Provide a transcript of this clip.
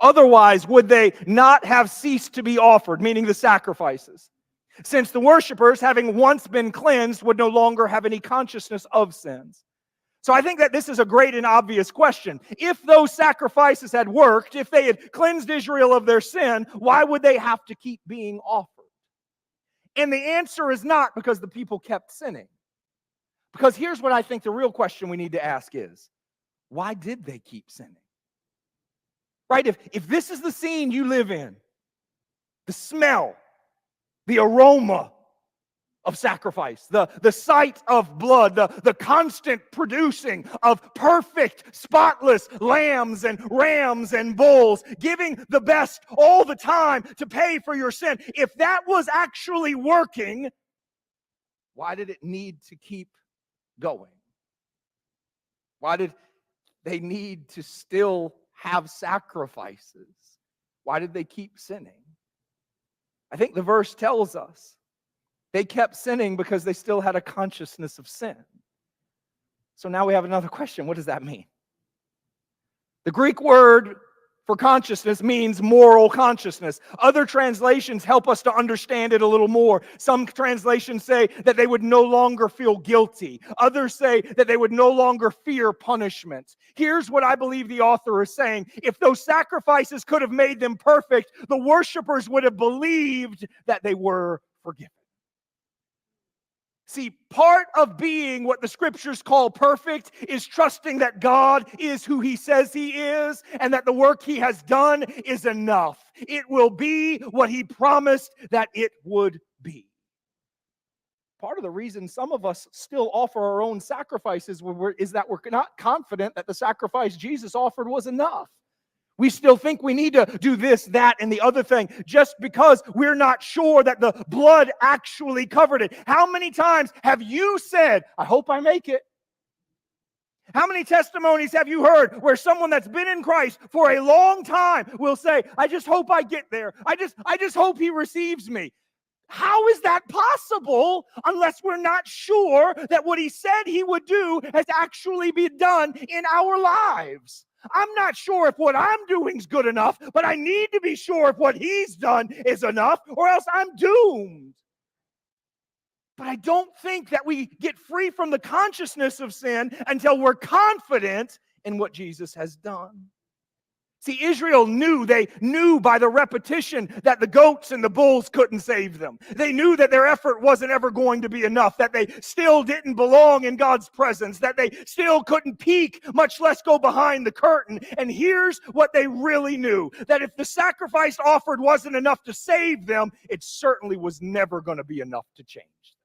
Otherwise, would they not have ceased to be offered, meaning the sacrifices? Since the worshipers, having once been cleansed, would no longer have any consciousness of sins. So I think that this is a great and obvious question. If those sacrifices had worked, if they had cleansed Israel of their sin, why would they have to keep being offered? And the answer is not because the people kept sinning. Because here's what I think the real question we need to ask is, why did they keep sinning? Right? If this is the scene you live in, the smell, the aroma of sacrifice, the sight of blood, the constant producing of perfect, spotless lambs and rams and bulls, giving the best all the time to pay for your sin. If that was actually working, why did it need to keep going? Why did they need to still have sacrifices? Why did they keep sinning? I think the verse tells us they kept sinning because they still had a consciousness of sin. So now we have another question. What does that mean? The Greek word for consciousness means moral consciousness. Other translations help us to understand it a little more. Some translations say that they would no longer feel guilty. Others say that they would no longer fear punishment. Here's what I believe the author is saying. If those sacrifices could have made them perfect, the worshipers would have believed that they were forgiven. See, part of being what the scriptures call perfect is trusting that God is who he says he is and that the work he has done is enough. It will be what he promised that it would be. Part of the reason some of us still offer our own sacrifices is that we're not confident that the sacrifice Jesus offered was enough. We still think we need to do this, that, and the other thing just because we're not sure that the blood actually covered it. How many times have you said, I hope I make it? How many testimonies have you heard where someone that's been in Christ for a long time will say, I just hope I get there. I just hope he receives me. How is that possible unless we're not sure that what he said he would do has actually been done in our lives? I'm not sure if what I'm doing is good enough, but I need to be sure if what he's done is enough, or else I'm doomed. But I don't think that we get free from the consciousness of sin until we're confident in what Jesus has done. See, Israel they knew by the repetition that the goats and the bulls couldn't save them. They knew that their effort wasn't ever going to be enough, that they still didn't belong in God's presence, that they still couldn't peek, much less go behind the curtain. And here's what they really knew, that if the sacrifice offered wasn't enough to save them, it certainly was never going to be enough to change them.